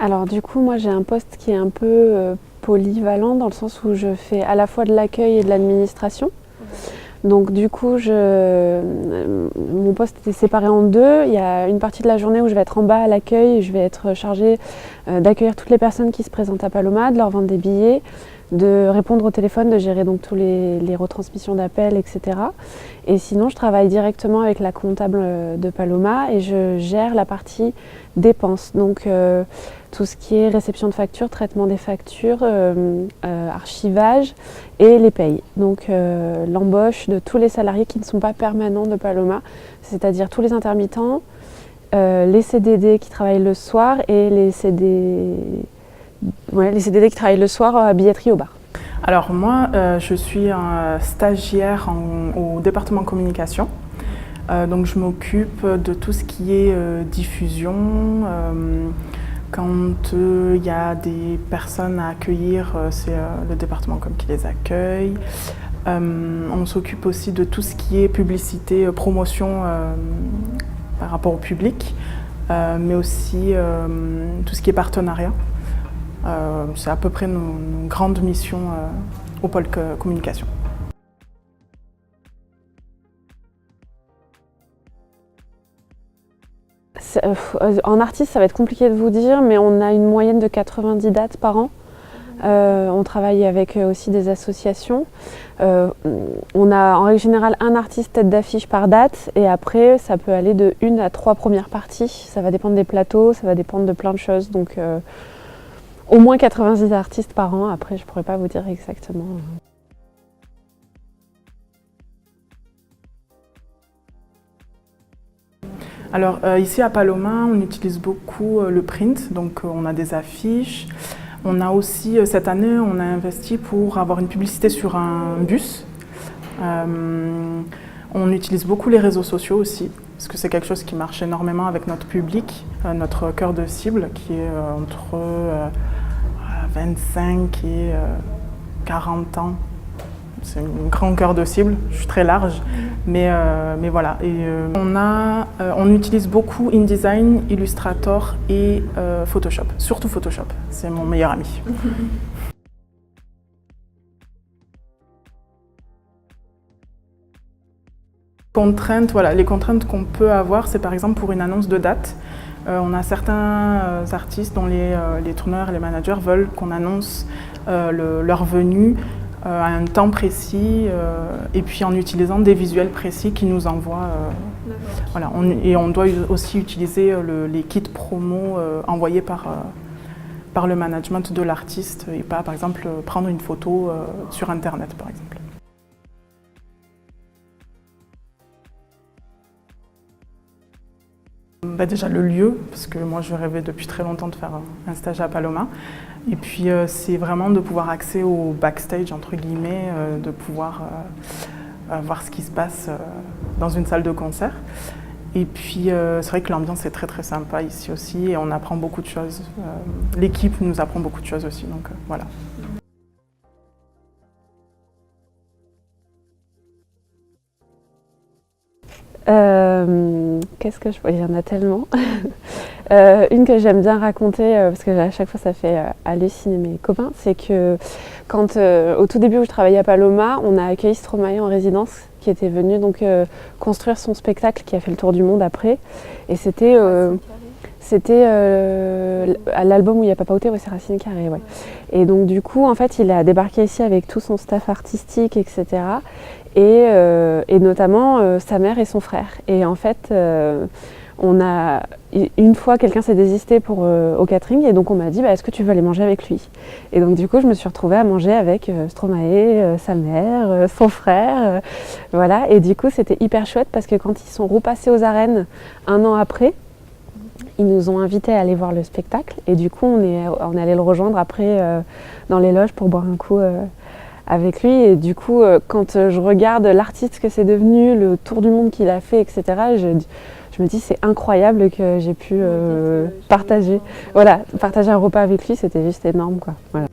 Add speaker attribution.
Speaker 1: Alors du coup, moi j'ai un poste qui est un peu polyvalent dans le sens où je fais à la fois de l'accueil et de l'administration. Donc du coup, mon poste est séparé en deux. Il y a une partie de la journée où je vais être en bas à l'accueil et je vais être chargée d'accueillir toutes les personnes qui se présentent à Paloma, de leur vendre des billets, de répondre au téléphone, de gérer donc tous les retransmissions d'appels, etc. Et sinon, je travaille directement avec la comptable de Paloma et je gère la partie dépenses. Donc tout ce qui est réception de factures, traitement des factures, archivage et les payes. Donc l'embauche de tous les salariés qui ne sont pas permanents de Paloma, c'est-à-dire tous les intermittents, les CDD qui travaillent le soir et les CDD qui travaillent le soir à billetterie au bar.
Speaker 2: Alors moi, je suis stagiaire au département communication. Donc je m'occupe de tout ce qui est diffusion. Quand il y a des personnes à accueillir, c'est le département qui les accueille. On s'occupe aussi de tout ce qui est publicité, promotion par rapport au public, mais aussi tout ce qui est partenariat. C'est à peu près nos grandes missions au pôle communication.
Speaker 1: En artiste, ça va être compliqué de vous dire, mais on a une moyenne de 90 dates par an. On travaille avec aussi des associations. On a en règle générale un artiste tête d'affiche par date et après ça peut aller de 1 à 3 premières parties. Ça va dépendre des plateaux, ça va dépendre de plein de choses. Donc au moins 90 artistes par an, après je pourrais pas vous dire exactement.
Speaker 2: Alors ici à Paloma, on utilise beaucoup le print, donc on a des affiches. On a aussi, cette année, on a investi pour avoir une publicité sur un bus. On utilise beaucoup les réseaux sociaux aussi, parce que c'est quelque chose qui marche énormément avec notre public, notre cœur de cible, qui est entre 25 et 40 ans. C'est un grand cœur de cible, je suis très large, mais voilà. Et, on utilise beaucoup InDesign, Illustrator et Photoshop, surtout Photoshop, c'est mon meilleur ami. Contraintes, voilà, les contraintes qu'on peut avoir, c'est par exemple pour une annonce de date. On a certains artistes dont les tourneurs et les managers veulent qu'on annonce leur venue à un temps précis et puis en utilisant des visuels précis qui nous envoient. Voilà, et on doit aussi utiliser les kits promo envoyés par le management de l'artiste et pas par exemple prendre une photo sur internet par exemple. Déjà le lieu, parce que moi je rêvais depuis très longtemps de faire un stage à Paloma. Et puis c'est vraiment de pouvoir accéder au backstage, entre guillemets, de pouvoir voir ce qui se passe dans une salle de concert. Et puis c'est vrai que l'ambiance est très très sympa ici aussi et on apprend beaucoup de choses. L'équipe nous apprend beaucoup de choses aussi, donc voilà.
Speaker 1: Qu'est-ce que il y en a tellement. Une que j'aime bien raconter, parce que à chaque fois ça fait halluciner mes copains, c'est que quand au tout début où je travaillais à Paloma, on a accueilli Stromae en résidence, qui était venu donc construire son spectacle qui a fait le tour du monde après. Et c'était à l'album où il y a Papa Outé, ouais, c'est Racine Carré, ouais. Et donc du coup, en fait, il a débarqué ici avec tout son staff artistique, etc. Et notamment sa mère et son frère. Et en fait, une fois, quelqu'un s'est désisté au catering et donc on m'a dit est-ce que tu veux aller manger avec lui? Et donc du coup, je me suis retrouvée à manger avec Stromae, sa mère, son frère, voilà. Et du coup, c'était hyper chouette parce que quand ils sont repassés aux arènes un an après, ils nous ont invités à aller voir le spectacle et du coup, on est allé le rejoindre après dans les loges pour boire un coup avec lui. Et du coup, quand je regarde l'artiste que c'est devenu, le tour du monde qu'il a fait, etc., je me dis c'est incroyable que j'ai pu partager un repas avec lui, c'était juste énorme, quoi. Voilà.